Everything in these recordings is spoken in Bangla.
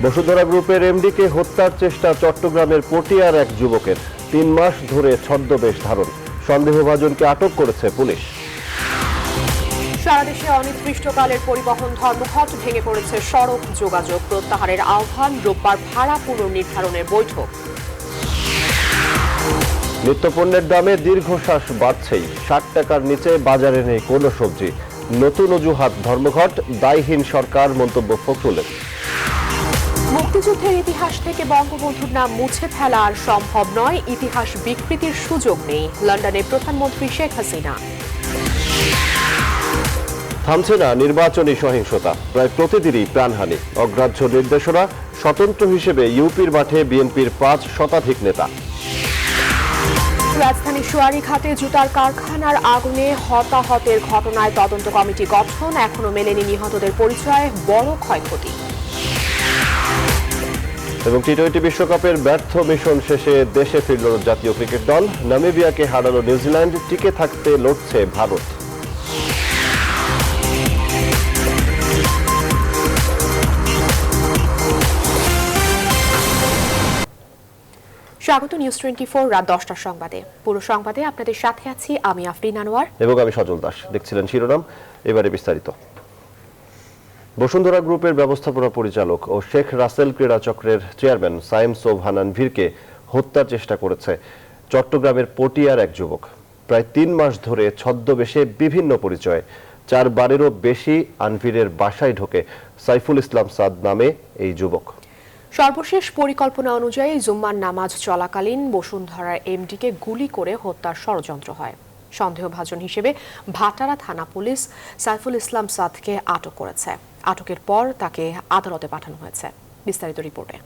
বসুন্ধরা গ্রুপের এমডিকে হত্যার চেষ্টা চট্টগ্রামের পটিয়ার এক যুবকের ৩ মাস ধরে ছদ্মবেশ ধারণ, সন্দেহভাজনকে আটক করেছে পুলিশ। সারা দেশে অনির্দিষ্টকালের পরিবহন ধর্মঘট, ভেঙে পড়েছে সড়ক যোগাযোগ, প্রত্যাহারের আহ্বান, রোববার ভাড়া পুনর্নির্ধারণের বৈঠক। নিত্যপণ্যের দামে দীর্ঘশ্বাস বাড়ছেই, ৬০ টাকার নিচে বাজারে নেই কোনো সবজি। নতুন অজুহাত ধর্মঘট, দায়হীন সরকার, মন্তব্য ফখরুলের। মুক্তিযুদ্ধের ইতিহাস থেকে বঙ্গবন্ধুর নাম মুছে ফেলা আর সম্ভব নয়, ইতিহাস বিকৃতির সুযোগ নেই, লন্ডনে প্রধানমন্ত্রী শেখ হাসিনা। থামছে না নির্বাচনী সহিংসতা, প্রায় প্রতিদিনই প্রাণহানি, অগ্রাহ্য নির্দেশনা, স্বতন্ত্র হিসেবে ইউপির মাঠে বিএনপির ৫ শতাধিক নেতা। রাজধানীর সোয়ারীঘাটে জুতার কারখানার আগুনে হতাহতের ঘটনায় তদন্ত কমিটি গঠন, এখনো মেলেনি নিহতদের পরিচয়, বড় ক্ষয়ক্ষতি। এবং টি-20 বিশ্বকাপের ব্যর্থ মিশন শেষে দেশে ফিরল জাতীয় ক্রিকেট দল, নামিবিয়াকে হারালো নিউজিল্যান্ড, টিকে থাকতে লড়ছে ভারত। স্বাগত নিউজ 24 রাত 10টার সংবাদে। পুরো সংবাদে আপনাদের সাথে আছি আমি আফরিন আনোয়ার এবং আমি সজল দাস। দেখছিলেন শিরোনাম, এবারে বিস্তারিত। বসুন্ধরা গ্রুপের ব্যবস্থাপনা পরিচালক ও শেখ রাসেল ক্রীড়া চক্রের চেয়ারম্যান সাইম সোবহানান ভীরকে হত্যার চেষ্টা করেছে চট্টগ্রামের পটিয়ার এক যুবক। প্রায় ৩ মাস ধরে ছদ্মবেশে বিভিন্ন পরিচয়ে ৪ বারেরও বেশি আনভীরের বাসায় ঢোকে সাইফুল ইসলাম সাদ নামে এই যুবক। সর্বশেষ পরিকল্পনা অনুযায়ী জুম্মার নামাজ চলাকালীন বসুন্ধরার এমডিকে গুলি করে হত্যার ষড়যন্ত্র হয়। সন্দেহভাজন হিসেবে ভাটারা থানা পুলিশ সাইফুল ইসলাম সাদকে আটক করেছে। আটকের পর তাকে আদালতে পাঠানো হয়েছে। বিস্তারিত রিপোর্টে।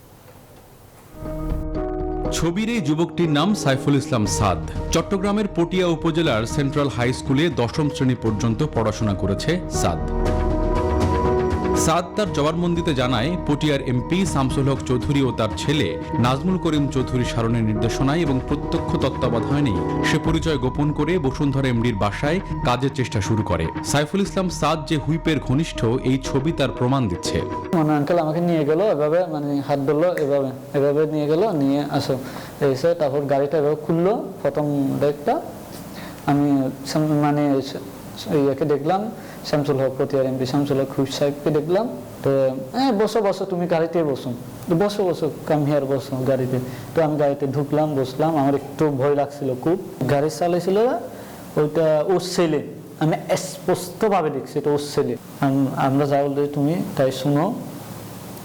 ছবির এই যুবকটির নাম সাইফুল ইসলাম সাদ। চট্টগ্রামের পটিয়া উপজেলার সেন্ট্রাল হাই স্কুলে ১০ম শ্রেণী পর্যন্ত পড়াশোনা করেছে সাদ। সাদ তার জবানবন্দিতে জানায়, পটিয়ার এমপি শামসুল হক চৌধুরী ও তার ছেলে নাজমুল করিম চৌধুরী সারণের নির্দেশনায় এবং প্রত্যক্ষ তত্ত্বাবধানেই সে পরিচয় গোপন করে বসুন্ধরা এমডির বাসায় কাজের চেষ্টা শুরু করে। সাইফুল ইসলাম সাদ যে হুইপের ঘনিষ্ঠ, এই ছবি তার প্রমাণ দিচ্ছে। আঙ্কেল আমাকে নিয়ে গেল, এভাবে হাত ধরলো, এভাবে নিয়ে গেল, নিয়ে আসো এসে তারপর গাড়িটা এভাবে খুললো, প্রথম ডেকটা আমি ইয়াকে দেখলাম, শামসুল হক পটিয়ার এমপি শামসুল হক খুব সাহেবকে দেখলাম। তো বসো তুমি গাড়িতে বসো, বসো কাম হিয়ার, বসো গাড়িতে। তো আমি গাড়িতে ঢুকলাম, বসলাম। আমার একটু ভয় লাগছিল খুব। গাড়ি চালাইছিল ওইটা ওর ছেলে, আমি স্পষ্টভাবে দেখছি এটা ওর ছেলে। আমরা যা বলতে তুমি তাই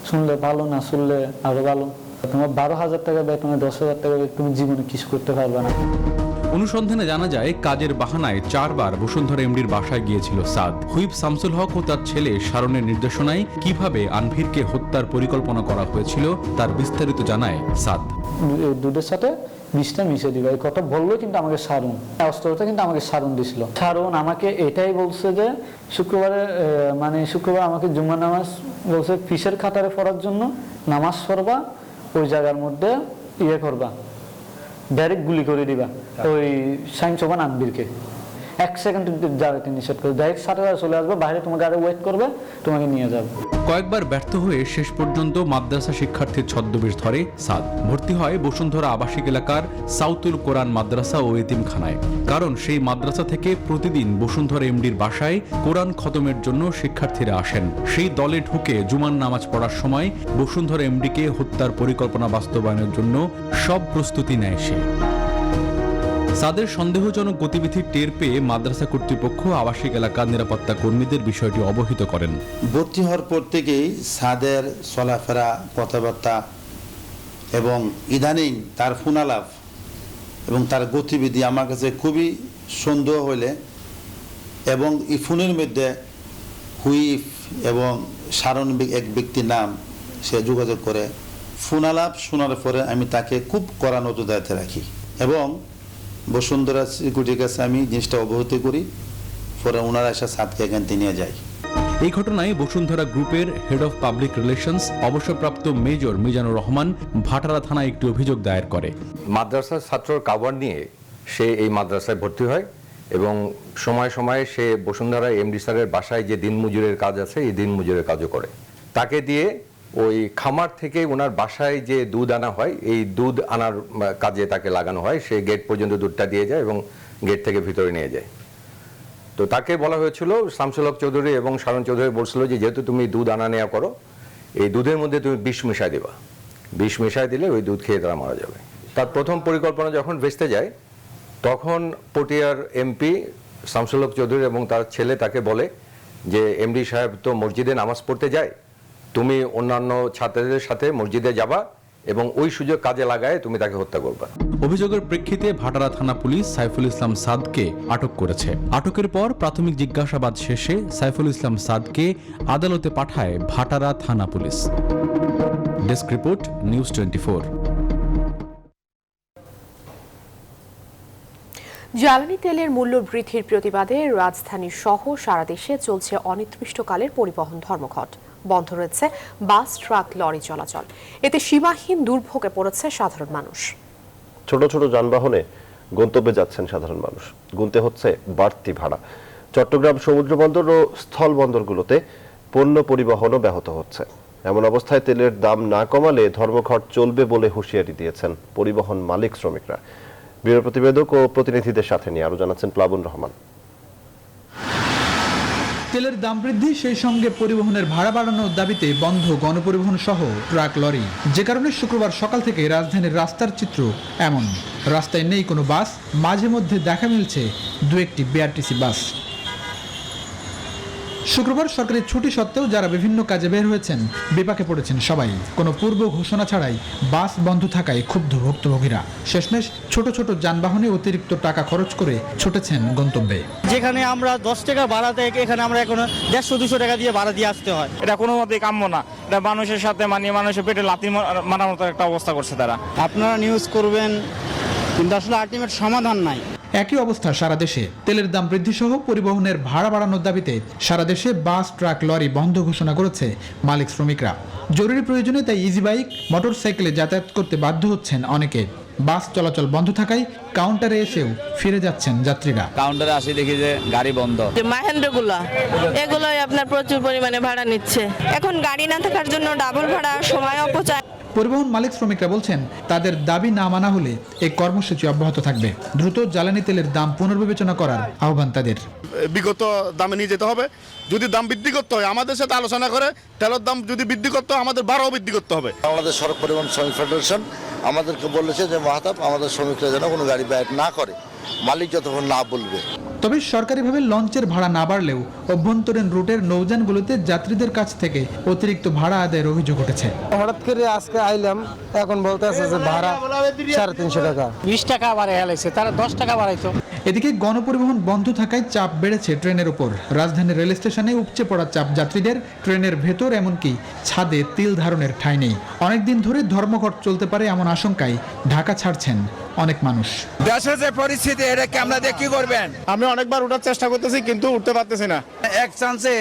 শুনলে ভালো, না শুনলে আরো ভালো। তোমার ১২,০০০ টাকা বেতনে ১০,০০০ টাকা তুমি জীবনে কিছু করতে পারবে না। অনুসন্ধানে জানা যায়, কাজের বাহানায় ৪ বার বসুন্ধরা এমডির বাসায় গিয়েছিল সাদ। হুইপ শামসুল হক ও তার ছেলে শারণের নির্দেশনায় কিভাবে আনভীরকে হত্যার পরিকল্পনা করা হয়েছিল তার বিস্তারিত জানায় সাদ। দুধের সাথে বিষটা মিশে দিবে, এই কথা বললো। কিন্তু আমাকে অস্ত্রটা কিন্তু আমাকে সারণ দিছিল। সারণ আমাকে এটাই বলছে যে শুক্রবার আমাকে জুম্মা নামাজ বলছে, ফিসের খাতারে পড়ার জন্য নামাজ পড়বা, ওই জায়গার মধ্যে ইয়ে করবা, ডাইরেক্ট গুলি করে দিবা ওই সাইম সোবান আনবীরকে। 1 সেকেন্ড যাবে নিষেধ করে, ডাইরেক্ট সাথে চলে আসবে বাইরে, তোমার গাড়ি ওয়েট করবে, তোমাকে নিয়ে যাবে। কয়েকবার ব্যর্থ হয়ে শেষ পর্যন্ত মাদ্রাসা শিক্ষার্থীর ছদ্মবেশ ধরে সাদ। ভর্তি হয় বসুন্ধরা আবাসিক এলাকার সাউতুল কোরআন মাদ্রাসা ও এতিমখানায়। কারণ সেই মাদ্রাসা থেকে প্রতিদিন বসুন্ধরা এমডির বাসায় কোরআন খতমের জন্য শিক্ষার্থীরা আসেন। সেই দলে ঢুকে জুমার নামাজ পড়ার সময় বসুন্ধরা এমডিকে হত্যার পরিকল্পনা বাস্তবায়নের জন্য সব প্রস্তুতি নেয় সে। সাদের সন্দেহজনক গতিবিধি টের পেয়ে মাদ্রাসা কর্তৃপক্ষ আবাসিক এলাকার নিরাপত্তা কর্মীদের বিষয়টি অবহিত করেন। ভর্তি হওয়ার পর থেকেই সাদের চলাফেরা, কথাবার্তা এবং ইদানিং তার ফোনালাপ এবং তার গতিবিধি আমার কাছে খুবই সন্দেহ হলে, এবং এই ফোনের মধ্যে হুইপ এবং সারণ এক ব্যক্তির নাম সে যোগাযোগ করে। ফোনালাপ শোনার পরে আমি তাকে খুব কড়া নজরদারিতে রাখি এবং বসুন্ধরা সিকিউরিটির কাছে আমি জিনিসটা অবহিত করি। পরে ওনারা এসে সাদকে এখান থেকে নিয়ে যায়। এই ঘটনায় বসুন্ধরা গ্রুপের হেড অফ পাবলিক রিলেশনস অবসরপ্রাপ্ত মেজর মিজানুর রহমান ভাটারা থানায় একটি অভিযোগ দায়ের করে। মাদ্রাসার ছাত্রর কাভার নিয়ে সে এই মাদ্রাসায় ভর্তি হয় এবং সময়ে সময়ে সে বসুন্ধরা এমডি স্যারের বাসায় যে দিনমজুরের কাজ আছে, এই দিনমজুরের কাজও করে। তাকে দিয়ে ওই খামার থেকে ওনার বাসায় যে দুধ আনা হয়, এই দুধ আনার কাজে তাকে লাগানো হয়। সে গেট পর্যন্ত দুধটা দিয়ে যায় এবং গেট থেকে ভিতরে নিয়ে যায়। তো তাকে বলা হয়েছিল, শামসুল হক চৌধুরী এবং শারণ চৌধুরী বলছিল যে যেহেতু তুমি দুধ আনা নেওয়া করো, এই দুধের মধ্যে তুমি বিষ মিশাই দেবা, বিষ মিশাই দিলে ওই দুধ খেয়ে তারা মারা যাবে। তার প্রথম পরিকল্পনা যখন ভেস্তে যায়, তখন পটিয়ার এমপি শামসুল হক চৌধুরী এবং তার ছেলে তাকে বলে যে এমডি সাহেব তো মসজিদে নামাজ পড়তে যায়, তুমি অন্যান্য ছাত্রদের সাথে মসজিদে যাবা এবং ওই সুযোগ কাজে লাগায় তুমি তাকে হত্যা করবা। অভিযোগের প্রেক্ষিতে ভাটারা থানা পুলিশ সাইফুল ইসলাম সাদকে আটক করেছে। আটকের পর প্রাথমিক জিজ্ঞাসাবাদ শেষে সাইফুল ইসলাম সাদকে আদালতে পাঠায় ভাটারা থানা পুলিশ। Desk report, news 24। জ্বালানি তেলের মূল্য বৃদ্ধির প্রতিবাদে রাজধানী সহ সারা দেশে চলছে অনির্দিষ্টকালের পরিবহন ধর্মঘট। বন্ধ রয়েছে বাস, ট্রাক, লরি চলাচল। এতে সীমাহীন দুর্ভোগে পড়েছে সাধারণ মানুষ। ছোট ছোট যানবাহনে গন্তব্যে যাচ্ছেন সাধারণ মানুষ, গুনতে হচ্ছে বাড়তি ভাড়া। চট্টগ্রাম সমুদ্র বন্দর ও স্থল বন্দরগুলোতে পণ্য পরিবহনও ব্যাহত হচ্ছে। এমন অবস্থায় তেলের দাম না কমালে ধর্মঘট চলবে বলে হুঁশিয়ারি দিয়েছেন পরিবহন মালিক শ্রমিকরা। ব্যুরো প্রতিবেদক ও প্রতিনিধিদের সাথে নিয়ে আরো জানাচ্ছেন প্লাবন রহমান। তেলের দাম বৃদ্ধি, সেই সঙ্গে পরিবহনের ভাড়া বাড়ানোর দাবিতে বন্ধ গণপরিবহন সহ ট্রাক, লরি। যে কারণে শুক্রবার সকাল থেকে রাজধানীর রাস্তার চিত্র এমন। রাস্তায় নেই কোনো বাস, মাঝে মধ্যে দেখা মিলছে দু একটি বিআরটিসি বাস। শুক্রবার সরকারি ছুটি সত্ত্বেও যারা বিভিন্ন কাজে বের হয়েছেন, বিপাকে পড়েছেন সবাই। কোনো পূর্ব ঘোষণা ছাড়াই বাস বন্ধ থাকায় ক্ষুব্ধ ভুক্তভোগীরা। শেষমেশ ছোট ছোট যানবাহনে অতিরিক্ত টাকা খরচ করে ছুটেছেন গন্তব্যে। যেখানে আমরা 10 টাকা ভাড়া দেয়, এখানে আমরা এখন 150-200 টাকা দিয়ে ভাড়া দিয়ে আসতে হয়। এটা কোনো মতেই কাম্য না। এটা মানুষের সাথে মানুষের পেটে লাথি মারার মতো একটা অবস্থা করছে তারা। আপনারা নিউজ করবেন, কিন্তু আসলে আলটিমেট সমাধান নাই। একই অবস্থা সারা দেশে। তেলের দাম বৃদ্ধি সহ পরিবহনের ভাড়া বাড়ানোর দাবিতে সারা দেশে বাস, ট্রাক, লরি বন্ধ ঘোষণা করেছে মালিক শ্রমিকরা। জরুরি প্রয়োজনে তাই ইজি বাইক, মোটরসাইকেলে যাতায়াত করতে বাধ্য হচ্ছেন অনেকে। বাস চলাচল বন্ধ থাকায় কাউন্টারে এসেও ফিরে যাচ্ছেন যাত্রীরা। কাউন্টারে আসি দেখি যে গাড়ি বন্ধ। মাহেন্দ্রগুলো এগুলোই আপনার প্রচুর পরিমাণে ভাড়া নিচ্ছে। এখন গাড়ি না থাকার জন্য ডাবল ভাড়া, সময় অপচয়। পরিবহন মালিক শ্রমিকরা বলছেন, তাদের দাবি না মানা হলে এই কর্মসূচি অব্যাহত থাকবে। দ্রুত জ্বালানি তেলের দাম পুনর্বিবেচনা করার আহ্বান তাদের। বিগত দামে নিয়ে যেতে হবে। যদি দাম বৃদ্ধি করতে হয় আমাদের সাথে আলোচনা করে, তেলের দাম যদি বৃদ্ধি করতে হয় আমাদের ভাড়াও বৃদ্ধি করতে হবে। বাংলাদেশ সড়ক পরিবহন শ্রমিক ফেডারেশন আমাদেরকে বলেছে যে মহাতাপ আমাদের শ্রমিকরা যেন কোনো গাড়ি ব্যয় না করে, মালিক যতক্ষণ না বলবে। তবে সরকারিভাবে লঞ্চের ভাড়া না বাড়লেও অভ্যন্তরীণ রুটের নৌযানগুলোতে যাত্রীদের কাছ থেকে অতিরিক্ত ভাড়া আদায়ের অভিযোগ উঠেছে। হঠাৎ করে আজকে আইলাম, এখন বলতে আছে যে ভাড়া 350 টাকা। 20 টাকা বাড়াই হেলাইছে, তারা 10 টাকা বাড়াইতো। এদিকে গণপরিবহন বন্ধ থাকায় চাপ বেড়েছে ট্রেনের উপর। রাজধানীর রেল স্টেশনে উপচে পড়া চাপ যাত্রীদের। ট্রেনের ভেতর এমনকি ছাদে তিল ধারণের ঠাঁই নেই। অনেকদিন ধরে ধর্মঘট চলতে পারে এমন আশঙ্কায় ঢাকা ছাড়ছেন অনেক মানুষ। দেশের যে পরিস্থিতি, এটাকে আমরা দিয়ে কি করবেন? আমি অনেকবার ওঠার চেষ্টা করতেছি কিন্তু উঠতে পারতেছি না। এক চান্সে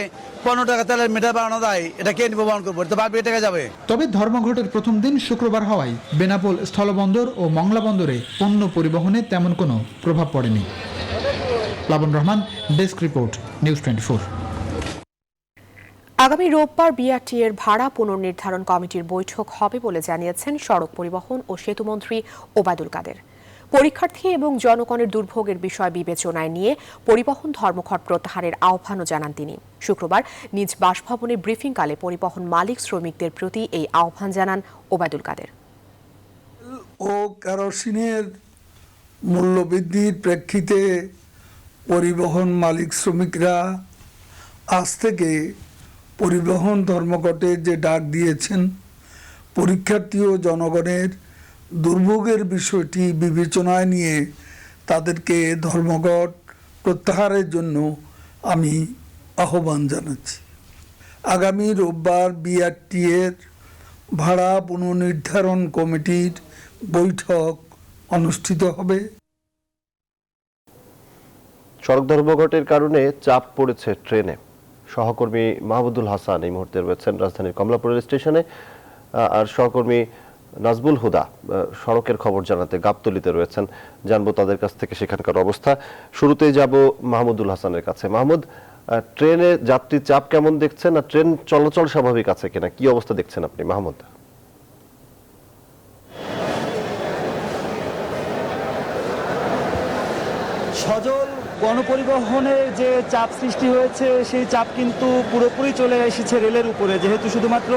15 টাকা তেলের মিটার বাড়ানো যায়, এটা কে নিব বহন করবো? এটা 12 টাকা যাবে। তবে ধর্মঘটের প্রথম দিন শুক্রবার হওয়ায় বেনাপোল স্থলবন্দর ও মংলা বন্দরে পণ্য পরিবহনে তেমন কোনো প্রভাব পড়েনি। প্লাবন রহমান, ডেস্ক রিপোর্ট, নিউজ 24। আগামী রোববার বিআরটি এর ভাড়া পুনর্নির্ধারণ কমিটির বৈঠক হবে বলে জানিয়েছেন সড়ক পরিবহন ও সেতুমন্ত্রী ওবায়দুল কাদের। পরীক্ষার্থী এবং জনগণের দুর্ভোগের বিষয় বিবেচনায় নিয়ে পরিবহন ধর্মঘট প্রত্যাহারের আহ্বানও জানান তিনি। শুক্রবার নিজ বাসভবনে ব্রিফিংকালে পরিবহন মালিক শ্রমিকদের প্রতি এই আহ্বান জানান ওবায়দুল কাদের। ও কেরোসিনের মূল্যবৃদ্ধির প্রেক্ষিতে পরিবহন মালিক শ্রমিকরা আজ থেকে পরিবহন ধর্মঘটে যে ডাক দিয়েছেন, পরীক্ষার্থী ও জনগণের দুর্ভোগের বিষয়টি বিবেচনায় নিয়ে তাদেরকে ধর্মঘট প্রত্যাহারের জন্য আমি আহ্বান জানাচ্ছি। আগামী রোববার বিআরটি এর ভাড়া পুনর্নির্ধারণ কমিটির বৈঠক অনুষ্ঠিত হবে। সড়ক ধর্মঘটের কারণে চাপ পড়েছে ট্রেনে। সহকর্মী মাহমুদুল হাসান এই মুহূর্তে রয়েছেন রাজধানীর কমলাপুর রেল স্টেশনে, আর সহকর্মী নাজবুল হুদা সড়কের খবর জানাতে গাবতলীতে রয়েছেন। জানবো তাদের কাছ থেকে সেখানকার অবস্থা। শুরুতেই যাব মাহমুদুল হাসানের কাছে। মাহমুদ, ট্রেনে যাত্রী চাপ কেমন দেখছেন, আর ট্রেন চলাচল স্বাভাবিক আছে কিনা, কি অবস্থা দেখছেন আপনি মাহমুদ? সজল, গণপরিবহনের যে চাপ সৃষ্টি হয়েছে সেই চাপ কিন্তু পুরোপুরি চলে এসেছে রেলের উপরে, যেহেতু শুধুমাত্র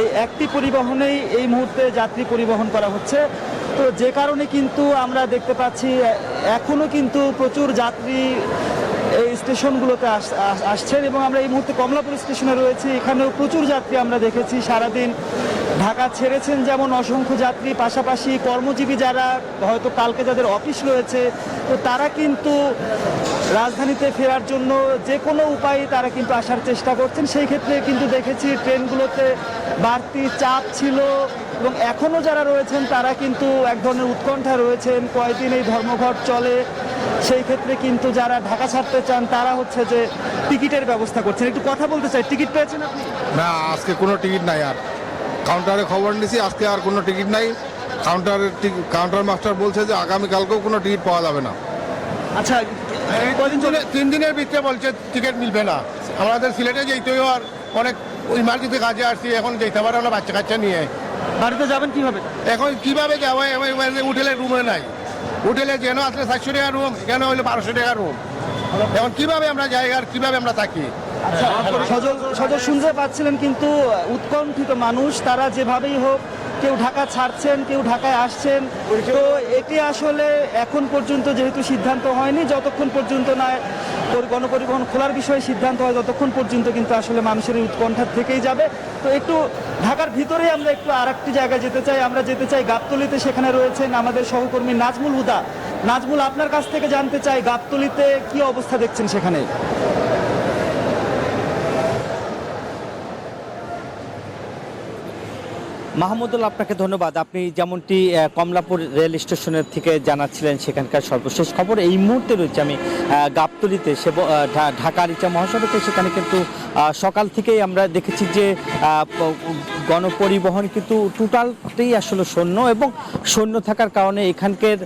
এই একটি পরিবহনেই এই মুহূর্তে যাত্রী পরিবহন করা হচ্ছে। তো যে কারণে কিন্তু আমরা দেখতে পাচ্ছি এখনও কিন্তু প্রচুর যাত্রী এই স্টেশনগুলোতে আসছেন, এবং আমরা এই মুহূর্তে কমলাপুর স্টেশনে রয়েছি। এখানেও প্রচুর যাত্রী আমরা দেখেছি সারাদিন ঢাকা ছেড়েছেন যেমন অসংখ্য যাত্রী, পাশাপাশি কর্মজীবী যারা হয়তো কালকে যাদের অফিস রয়েছে, তো তারা কিন্তু রাজধানীতে ফেরার জন্য যে কোনো উপায়ে তারা কিন্তু আসার চেষ্টা করছেন। সেই ক্ষেত্রে কিন্তু দেখেছি ট্রেনগুলোতে বাড়তি চাপ ছিল, এবং এখনও যারা রয়েছেন তারা কিন্তু এক ধরনের উৎকণ্ঠা রয়েছেন কয়দিন এই ধর্মঘট চলে। সেই ক্ষেত্রে কিন্তু যারা ঢাকা ছাড়তে চান তারা হচ্ছে যে টিকিটের ব্যবস্থা করছেন। একটু কথা বলতে চাই, টিকিট পেয়েছেন আপনি? না, আজকে কোনো টিকিট নাই। আর কাউন্টারে খবর নিয়েছি, আজকে আর কোনো টিকিট নাই। কাউন্টার মাস্টার বলছে যে আগামীকালকেও কোনো টিকিট পাওয়া যাবে না। আচ্ছা, কদিন চলে? 3 দিনের ভিতরে বলছে টিকিট মিলবে না। আমাদের সিলেটে যেতেই আর অনেক ইমার্জেন্সি কাজে আসছি, এখন যেতে পারে না বাচ্চা কাচ্চা নিয়ে। বাড়িতে যাবেন কিভাবে? এখন কিভাবে যাবো? হোটেলে রুমে নাই। হোটেলে যেন আসলে 400 টাকা রুম, এখানে হইলে 1200 টাকা রুম। এখন কিভাবে আমরা যাই আর কিভাবে আমরা থাকি? সজল, শুনতে পাচ্ছিলেন কিন্তু উৎকণ্ঠিত মানুষ, তারা যেভাবেই হোক কেউ ঢাকা ছাড়ছেন, কেউ ঢাকায় আসছেন। তো এটি আসলে এখন পর্যন্ত যেহেতু সিদ্ধান্ত হয়নি, যতক্ষণ পর্যন্ত না গণপরিবহন খোলার বিষয়ে সিদ্ধান্ত হয় ততক্ষণ পর্যন্ত কিন্তু আসলে মানুষের এই উৎকণ্ঠা থেকেই যাবে। তো একটু ঢাকার ভিতরেই আমরা একটু আরেকটি জায়গায় যেতে চাই। আমরা যেতে চাই গাবতলীতে, সেখানে রয়েছেন আমাদের সহকর্মী নাজমুল হুদা। নাজমুল, আপনার কাছ থেকে জানতে চাই গাবতলীতে কি অবস্থা দেখছেন সেখানে? মাহমুদুল, আপনাকে ধন্যবাদ। আপনি যেমনটি কমলাপুর রেল স্টেশনের থেকে জানাচ্ছিলেন সেখানকার সর্বশেষ খবর। এই মুহূর্তে রয়েছে আমি গাবতলীতে, ঢাকা রিচা মহাসড়কে। সেখানে কিন্তু সকাল থেকেই আমরা দেখেছি যে গণপরিবহন কিন্তু টোটালটাই আসলে শূন্য, এবং শূন্য থাকার কারণে এখানকার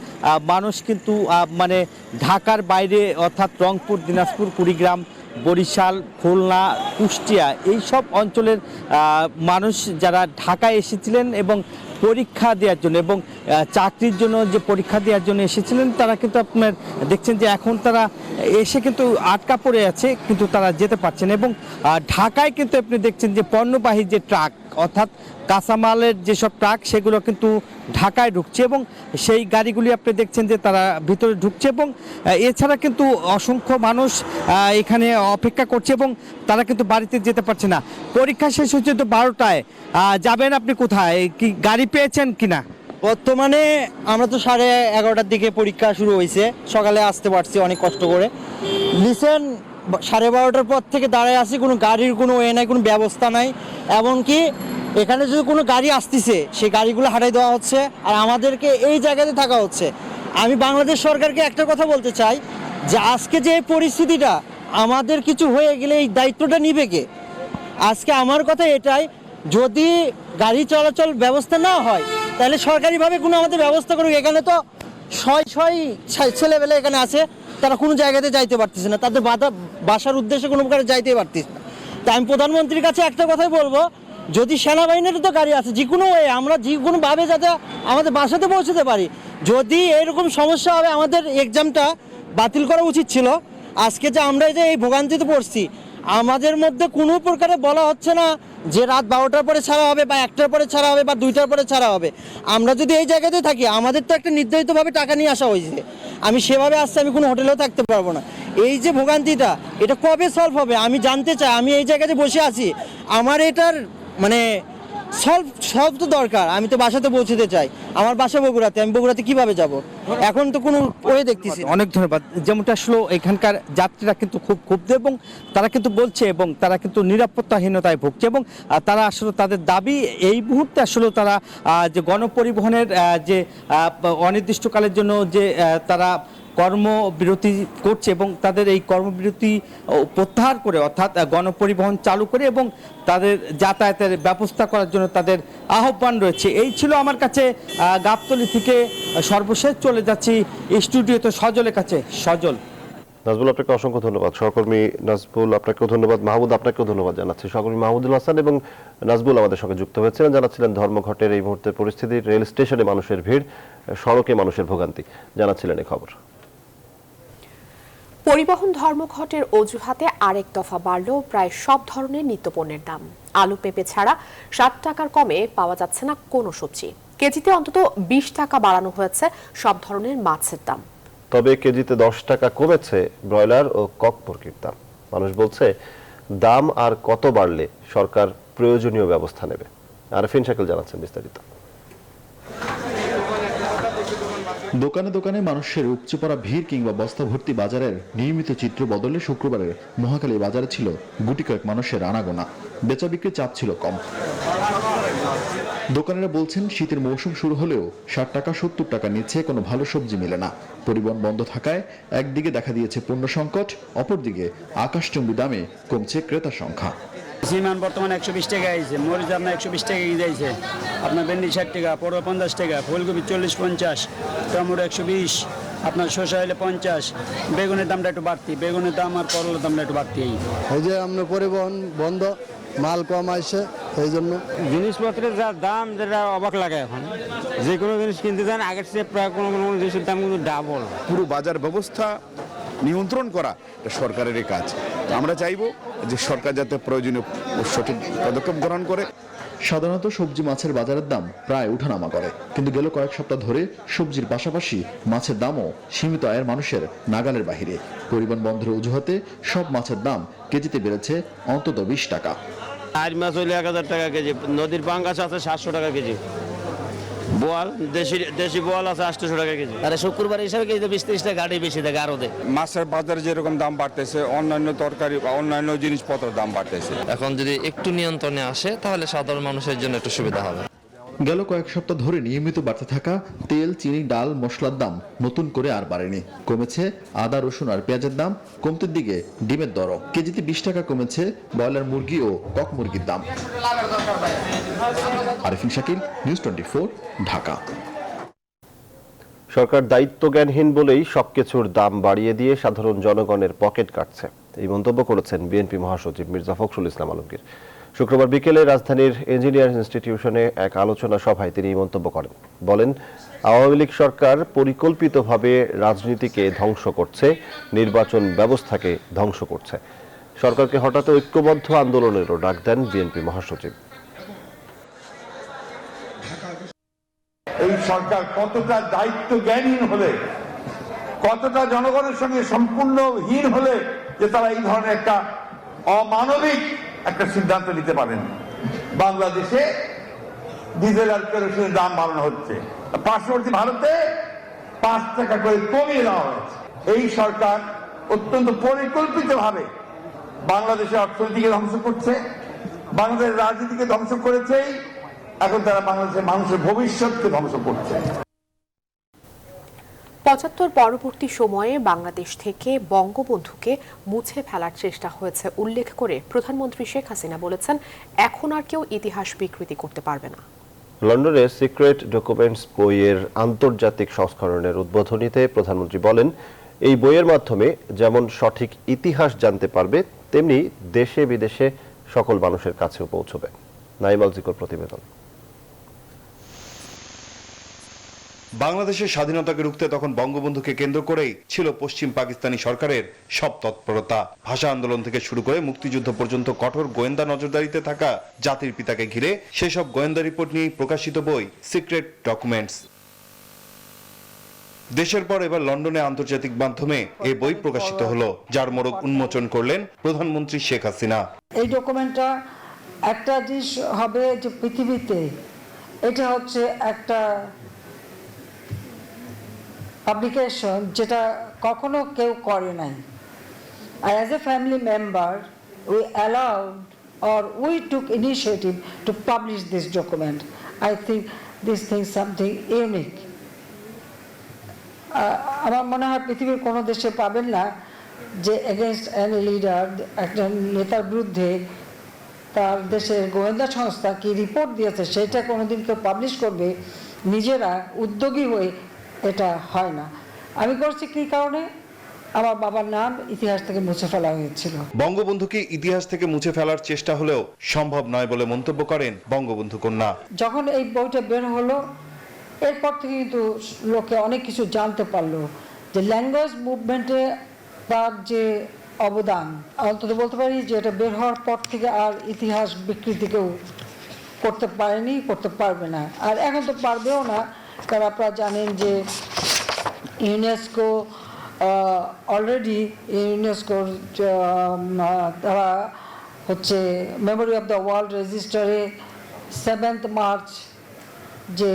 মানুষ কিন্তু মানে ঢাকার বাইরে অর্থাৎ রংপুর, দিনাজপুর, কুড়িগ্রাম, বরিশাল, খুলনা, কুষ্টিয়া এইসব অঞ্চলের মানুষ যারা ঢাকায় এসেছিলেন এবং পরীক্ষা দেওয়ার জন্য এবং চাকরির জন্য যে পরীক্ষা দেওয়ার জন্য এসেছিলেন, তারা কিন্তু আপনার দেখছেন যে এখন তারা এসে কিন্তু আটকা পড়ে আছে, কিন্তু তারা যেতে পারছেন। এবং ঢাকায় কিন্তু আপনি দেখছেন যে পণ্যবাহী যে ট্রাক অর্থাৎ কাঁচামালের যেসব ট্রাক সেগুলো কিন্তু ঢাকায় ঢুকছে, এবং সেই গাড়িগুলি আপনি দেখছেন যে তারা ভিতরে ঢুকছে, এবং এছাড়া কিন্তু অসংখ্য মানুষ এখানে অপেক্ষা করছে এবং তারা কিন্তু বাড়িতে যেতে পারছে না। পরীক্ষা শেষ হচ্ছে তো 12টায়, যাবেন আপনি কোথায়? কি গাড়ি পেয়েছেন কিনা? বর্তমানে আমরা তো 11:30টার দিকে পরীক্ষা শুরু হয়েছে, সকালে আসতে পারছি অনেক কষ্ট করে। লিসেন 12:30টার পর থেকে দাঁড়ায় আছি, কোনো গাড়ির কোনো ওয়ে নাই, কোনো ব্যবস্থা নাই। এমনকি এখানে যদি কোনো গাড়ি আসতেছে সেই গাড়িগুলো হারাই দেওয়া হচ্ছে, আর আমাদেরকে এই জায়গাতে থাকা হচ্ছে। আমি বাংলাদেশ সরকারকে একটা কথা বলতে চাই যে আজকে যে পরিস্থিতিটা, আমাদের কিছু হয়ে গেলে এই দায়িত্বটা নিবে কে? আজকে আমার কথা এটাই, যদি গাড়ি চলাচল ব্যবস্থা না হয় তাহলে সরকারিভাবে কোনো আমাদের ব্যবস্থা করুক। এখানে তো ছয় ছেলেবেলে এখানে আছে, তারা কোনো জায়গাতে যাইতে পারতেছে না, তাদের বাসার উদ্দেশ্যে কোনো প্রকারে যাইতে পারতেছে না। তাই আমি প্রধানমন্ত্রীর কাছে একটা কথাই বলবো, যদি সেনাবাহিনীর তো গাড়ি আছে, যে কোনো ওয়ে আমরা যে কোনোভাবে যাতে আমাদের বাসাতে পৌঁছতে পারি। যদি এরকম সমস্যা হবে, আমাদের এক্সামটা বাতিল করা উচিত ছিল। আজকে যে আমরা যে এই ভোগান্তিতে পড়ছি, আমাদের মধ্যে কোনো প্রকারে বলা হচ্ছে না যে রাত 12টার পরে ছাড়া হবে বা 1টার পরে ছাড়া হবে বা 2টার পরে ছাড়া হবে। আমরা যদি এই জায়গাতে থাকি, আমাদের তো একটা নির্ধারিতভাবে টাকা নিয়ে আসা হয়েছে, আমি সেভাবে আসছি, আমি কোনো হোটেলেও থাকতে পারবো না। এই যে ভোগান্তিটা, এটা কবে সলভ হবে আমি জানতে চাই। আমি এই জায়গাতে বসে আছি, আমার এটার মানে সলভ তো দরকার। আমি তো বাসাতে পৌঁছতে চাই, আমার বাসা বগুড়াতে, আমি বগুড়াতে কিভাবে যাব? এখন তো কোনো ওয়ে দেখতেছি। অনেক ধন্যবাদ। যেমনটা আসলে এখানকার যাত্রীরা কিন্তু খুব ক্ষুব্ধ, এবং তারা কিন্তু বলছে এবং তারা কিন্তু নিরাপত্তাহীনতায় ভুগছে, এবং তারা আসলে তাদের দাবি এই মুহূর্তে আসলে তারা যে গণপরিবহনের যে অনির্দিষ্টকালের জন্য যে তারা কর্মবিরতি করছে, এবং তাদের এই কর্মবিরতি প্রত্যাহার করে অর্থাৎ গণপরিবহন চালু করে এবং তাদের যাতায়াতের ব্যবস্থা করার জন্য তাদের আহ্বান রয়েছে। এই ছিল আমার কাছে গাবতলী থেকে সর্বশেষ। চলে যাচ্ছি স্টুডিওতে সজলের কাছে। সজল। নাজবুল, আপনাকে অসংখ্য ধন্যবাদ। সহকর্মী নাজবুল আপনাকেও ধন্যবাদ, মাহমুদ আপনাকেও ধন্যবাদ জানাচ্ছি। সহকর্মী মাহমুদুল হাসান এবং নাজবুল আমাদের সঙ্গে যুক্ত হয়েছিলেন, জানাচ্ছিলেন ধর্মঘটের এই মুহূর্তের পরিস্থিতি, রেল স্টেশনে মানুষের ভিড়, সড়কে মানুষের ভোগান্তি, জানাচ্ছিলেন এই খবর। পরিবহন ধর্মঘটের অজুহাতে আরেক দফা বাড়ল প্রায় সব ধরনের নিত্যপণ্যের দাম। আলু পেঁপে ছাড়া 60 টাকার কমে পাওয়া যাচ্ছে না কোনো সবজি। কেজিতে অন্তত 20 টাকা বাড়ানো হয়েছে সব ধরনের মাছের দাম। তবে কেজিতে 10 টাকা কমেছে ব্রয়লার ও কক মুরগির দাম। মানুষ বলছে, দাম আর কত বাড়লে সরকার প্রয়োজনীয় ব্যবস্থা নেবে। আরফিন শাকিল জানাচ্ছেন বিস্তারিত। দোকানে দোকানে মানুষের উপচে পড়া ভিড় কিংবা বস্তা ভর্তি বাজারের নিয়মিত চিত্র বদলে শুক্রবারের মহাখালী বাজারে ছিল গুটি কয়েক মানুষের আনাগোনা। বেচা বিক্রির চাপ ছিল কম। দোকানিরা বলছেন, শীতের মৌসুম শুরু হলেও 60 টাকা 70 টাকা নিচে কোনো ভালো সবজি মেলে না। পরিবহন বন্ধ থাকায় একদিকে দেখা দিয়েছে পণ্য সংকট, অপরদিকে আকাশচুম্বী দামে কমছে ক্রেতা সংখ্যা। সিমান বর্তমানে 120 টাকা আইছে, মরিচ আপনার 120 টাকা যাইছে, আপনার ভেন্ডি 60 টাকা, পটল 50 টাকা, ফুলকপি 40-50, টমেটো 120, আপনার শসা হলে 50, বেগুনের দামটা একটু বাড়তি, বেগুনের দাম আর করলার দামটা একটু বাড়তি। এই যে আপনার পরিবহন বন্ধ, মাল কম আসছে, এই জন্য জিনিসপত্রের যা দাম, যেটা অবাক লাগে এখন। যে কোনো জিনিস কিনতে যান আগের চেয়ে প্রায় কোনো কোনো জিনিসের দাম কিন্তু ডাবল। পুরো বাজার ব্যবস্থা নিয়ন্ত্রণ করা এটা সরকারেরই কাজ। আমরা চাইব যে সরকার যাতে প্রয়োজনীয় সঠিক পদক্ষেপ গ্রহণ করে। সাধারণত সবজি মাছের বাজারের দাম প্রায় উঠানামা করে, কিন্তু গেল কয়েক সপ্তাহ ধরে সবজির পাশাপাশি মাছের দামও সীমিত আয়ের মানুষের নাগালের বাহিরে। পরিবহন বন্ধের অজুহাতে সব মাছের দাম কেজিতে বেড়েছে অন্তত 20 টাকা। আর মাছ হইলে 1000 টাকা কেজি, নদীর পাঙ্গাস আছে 700 টাকা কেজি, বোয়াল দেশি বোয়াল আছে 800 টাকা কেজি। আরে শুক্রবার হিসাবে কেজিতে 20-30 টাকা গাড়ি বেশি থাকে আরো দেয়। মাছের বাজারে যেরকম দাম বাড়তেছে, অন্যান্য তরকারি বা অন্যান্য জিনিসপত্রের দাম বাড়তেছে। এখন যদি একটু নিয়ন্ত্রণে আসে তাহলে সাধারণ মানুষের জন্য একটু সুবিধা হবে। গেল কয়েক সপ্তাহ ধরে নিয়মিত বাড়তে থাকা তেল, চিনি, ডাল, মশলার দাম নতুন করে আর বাড়েনি। কমেছে আদা, রসুন আর পেঁয়াজের দাম, কমতে দিকে ডিমের দরও। কেজিতে 20 টাকা কমেছে ব্রয়লার মুরগি ও কক মুরগির দাম। আরফিন শাকিল, নিউজ 24, ঢাকা। সরকার দায়িত্বজ্ঞানহীন বলেই সবকিছুর দাম বাড়িয়ে দিয়ে সাধারণ জনগণের পকেট কাটছে, এই মন্তব্য করেছেন বিএনপি মহাসচিব মির্জা ফখরুল ইসলাম আলমগীর। শুক্রবার বিকেলে রাজধানীর ইঞ্জিনিয়ার্স ইনস্টিটিউশনে এক আলোচনা সভায় তিনি এই মন্তব্য করেন। বলেন, আওয়ামী লীগ সরকার পরিকল্পিতভাবে রাজনীতিকে ধ্বংস করছে, নির্বাচন ব্যবস্থাকে ধ্বংস করছে। সরকারকে হঠাতে ঐক্যবদ্ধ আন্দোলনেরও ডাক দেন বিএনপি মহাসচিব। এই সরকার কতটা দায়িত্বজ্ঞানহীন হলে, কতটা জনগণের সঙ্গে সম্পূর্ণহীন হলে যে তারা এই ধরনের একটা অমানবিক একটা সিদ্ধান্ত নিতে পারেন। বাংলাদেশে ডিজেল আর কেরোসিনের দাম বাড়ানো হচ্ছে, পার্শ্ববর্তী ভারতে 5 টাকা করে কমিয়ে দেওয়া হয়েছে। এই সরকার অত্যন্ত পরিকল্পিতভাবে বাংলাদেশের অর্থনীতিকে ধ্বংস করছে, বাংলাদেশের রাজনীতিকে ধ্বংস করেছেই, এখন তারা বাংলাদেশের মানুষের ভবিষ্যৎকে ধ্বংস করছে। 75 পরবর্তী সময়ে বাংলাদেশ থেকে বঙ্গবন্ধুকে মুছে ফেলার চেষ্টা হয়েছে উল্লেখ করে প্রধানমন্ত্রী শেখ হাসিনা বলেছেন, এখন আর কেউ ইতিহাস বিকৃতি করতে পারবে না। লন্ডনে সিক্রেট ডকুমেন্টস বইয়ের আন্তর্জাতিক সংস্করণের উদ্বোধনীতে প্রধানমন্ত্রী বলেন, এই বইয়ের মাধ্যমে যেমন সঠিক ইতিহাস জানতে পারবে, তেমনি দেশে বিদেশে সকল মানুষের কাছেও পৌঁছবে। নাইমাল জিকর প্রতিবেদন। বাংলাদেশের স্বাধীনতাকে রুখতে তখন বঙ্গবন্ধুকে কেন্দ্র করেই ছিল পশ্চিম পাকিস্তানি সরকারের সব তৎপরতা। ভাষা আন্দোলন থেকে শুরু করে মুক্তিযুদ্ধ পর্যন্ত কঠোর গোয়েন্দা নজরদারিতে থাকা জাতির পিতাকে ঘিরে সেসব গোয়েন্দা রিপোর্ট নিয়েই প্রকাশিত বই সিক্রেট ডকুমেন্টস। দেশের পর এবার লন্ডনে আন্তর্জাতিক মাধ্যমে এই বই প্রকাশিত হলো, যার মোড়ক উন্মোচন করলেন প্রধানমন্ত্রী শেখ হাসিনা। এই ডকুমেন্টটা একটা জিনিস হবে যে পৃথিবীতে এটা হচ্ছে একটা পাবলিকেশন যেটা কখনো কেউ করে নাই। আর as a family member we allowed or we took initiative to publish this document. I think this thing is something unique. আমার মনে হয় পৃথিবীর কোনো দেশে পাবেন না যে এগেনস্ট এনি লিডার, একটা নেতার বিরুদ্ধে তার দেশের গোয়েন্দা সংস্থা কি রিপোর্ট দিয়েছে সেটা কোনোদিন কেউ পাবলিশ করবে নিজেরা উদ্যোগী হয়ে, এটা হয় না। আমি করছি কী কারণে? আমার বাবার নাম ইতিহাস থেকে মুছে ফেলা হয়েছিল। বঙ্গবন্ধুকে ইতিহাস থেকে মুছে ফেলার চেষ্টা হলেও সম্ভব নয় বলে মন্তব্য করেন বঙ্গবন্ধু কন্যা। যখন এই বইটা বের হলো এরপর থেকে কিন্তু লোকে অনেক কিছু জানতে পারলো যে ল্যাঙ্গুয়েজ মুভমেন্টে তার যে অবদান, অন্তত বলতে পারি যে এটা বের হওয়ার পর থেকে আর ইতিহাস বিকৃতি কেউ করতে পারেনি, করতে পারবে না, আর এখন তো পারবেও না। কারণ আপনারা জানেন যে ইউনেস্কো অলরেডি ইউনেস্কোর তারা হচ্ছে মেমোরি অফ দ্য ওয়ার্ল্ড রেজিস্টারে 7 মার্চ যে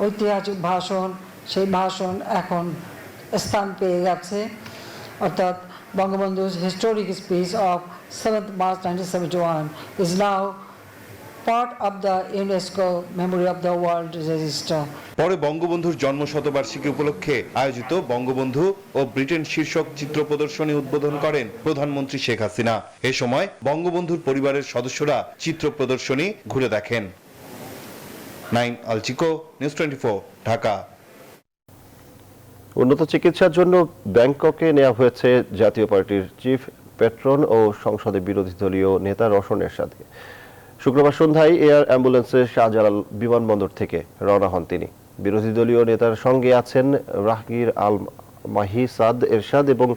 ঐতিহাসিক ভাষণ, সেই ভাষণ এখন স্থান পেয়ে গেছে, অর্থাৎ বঙ্গবন্ধু's historic speech of 7th March 1971 is now part of the UNESCO Memory of the World Register. পরে বঙ্গবন্ধুর জন্ম শতবার্ষিকী উপলক্ষে আয়োজিত বঙ্গবন্ধু ও ব্রিটেন শীর্ষক চিত্র প্রদর্শনী উদ্বোধন করেন প্রধানমন্ত্রী শেখ হাসিনা। এ সময় বঙ্গবন্ধুর পরিবারের সদস্যরা চিত্র প্রদর্শনী ঘুরে দেখেন। নাইম আলচিকো, নিউজ 24, ঢাকা। উন্নত চিকিৎসার জন্য ব্যাংককে নেওয়া হয়েছে জাতীয় পার্টির চিফ পেট্রন ও সংসদে বিরোধী দলীয় নেতা রওশন এরশাদকে। শুক্রবার সন্ধ্যায় এয়ার অ্যাম্বুলেন্সে শাহজালাল বিমানবন্দর থেকে রওনা হন তিনি। বিরোধী দলীয় নেতার সঙ্গে আছেন রাহগীর আল মাহিসাদ এরশাদ এবং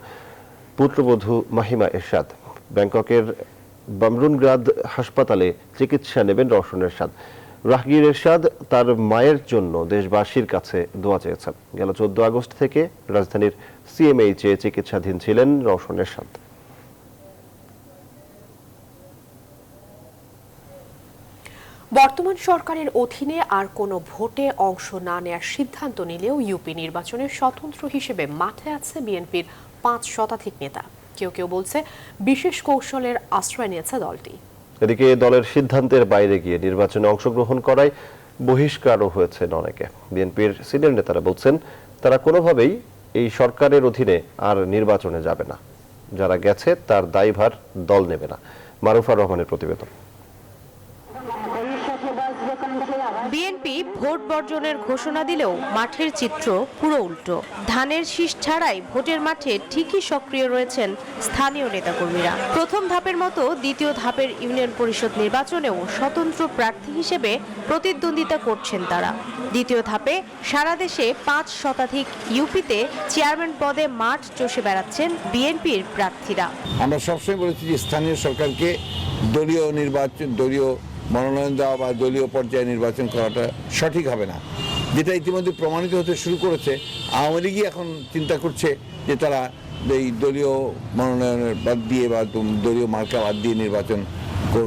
পুত্রবধূ মাহিমা এরশাদ। ব্যাংককের বামরুনগ্রাদ হাসপাতালে চিকিৎসা নেবেন রওশন এরশাদ। রাহগীর এরশাদ তার মায়ের জন্য দেশবাসীর কাছে দোয়া চেয়েছেন। গেল 14 আগস্ট থেকে রাজধানীর সিএমএইচে চিকিৎসাধীন ছিলেন রওশন এরশাদ। বর্তমান সরকারের অধীনে আর কোনো ভোটে অংশ না নেওয়ার সিদ্ধান্ত নিলেও ইউপি নির্বাচনের স্বতন্ত্র হিসেবে মাঠে আছে বিএনপির 5 শতাধিক নেতা। কেউ কেউ বলছে বিশেষ কৌশলের আশ্রয় নিয়েছে দলটি। এদিকে দলের সিদ্ধান্তের বাইরে গিয়ে নির্বাচনে অংশগ্রহণ করায় বহিষ্কারও হয়েছেন অনেকে। বিএনপির সিনিয়র নেতারা বলছেন তারা কোনোভাবেই এই সরকারের অধীনে আর নির্বাচনে যাবে না। যারা গেছে তার দায়ভার দল নেবে না। মারুফার রহমানের প্রতিবেদন। বিএনপি ভোট বর্জনের ঘোষণা দিলেও মাঠের চিত্র পুরো উল্টো। ধানের শীষ ছাড়াই ভোটের মাঠে ঠিকই সক্রিয় রয়েছেন স্থানীয় নেতাকর্মীরা। প্রথম ধাপের মতো দ্বিতীয় ধাপের ইউনিয়ন পরিষদ নির্বাচনেও স্বতন্ত্র প্রার্থী হিসেবে প্রতিদ্বন্দ্বিতা করছেন তারা। দ্বিতীয় ধাপে সারা দেশে 5 শতাধিক ইউপিতে চেয়ারম্যান পদে মাঠ চষে বেড়াচ্ছেন বিএনপির প্রার্থীরা। আমরা সবসময় বলেছি যে স্থানীয় সরকারকে দলীয় নির্বাচন, দলীয় মনোনয়ন দেওয়া বা দলীয় পর্যায়ে নির্বাচন করাটা সঠিক হবে না, যেটা ইতিমধ্যে প্রমাণিত হতে শুরু করেছে। আওয়ামী লীগই এখন চিন্তা করছে যে তারা এই দলীয় মনোনয়নের বাদ দিয়ে বা দলীয় মার্কা বাদ দিয়ে নির্বাচন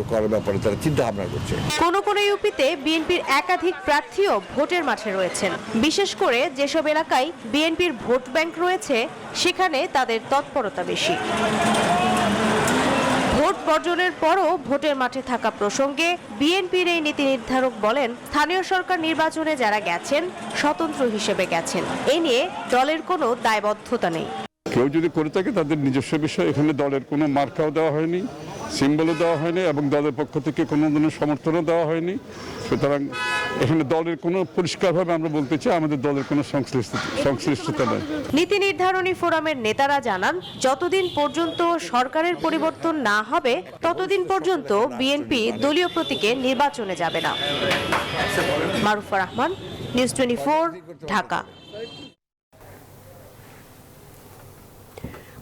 করার ব্যাপারে তারা চিন্তা ভাবনা করছে। কোনো কোনো ইউপিতে বিএনপির একাধিক প্রার্থীও ভোটের মাঠে রয়েছেন। বিশেষ করে যেসব এলাকায় বিএনপির ভোট ব্যাংক রয়েছে সেখানে তাদের তৎপরতা বেশি। ভোট বর্জনের পরও ভোটের মাঠে থাকা প্রসঙ্গে বিএনপির এই নীতি নির্ধারক বলেন, স্থানীয় সরকার নির্বাচনে যারা গেছেন স্বতন্ত্র হিসেবে গেছেন, এ নিয়ে দলের কোনো দায়বদ্ধতা নেই। কেউ যদি করে থাকে তাদের নিজস্ব বিষয়, এখানে দলের কোনো মার্কাও দেওয়া হয়নি, সিম্বলও দেওয়া হয়নি এবং দলের পক্ষ থেকে কোনো ধরনের সমর্থনও দেওয়া হয়নি। সুতরাং এখানে দলের কোনো, পরিষ্কারভাবে আমরা বলতে চাই, আমাদের দলের কোনো সংশ্লিষ্টতা নেই। নীতি নির্ধারণী ফোরামের নেতারা জানান, যতদিন পর্যন্ত সরকারের পরিবর্তন না হবে ততদিন পর্যন্ত বিএনপি দলীয় প্রতীকে নির্বাচনে যাবে না। মারুফা রহমান, নিউজ 24, ঢাকা।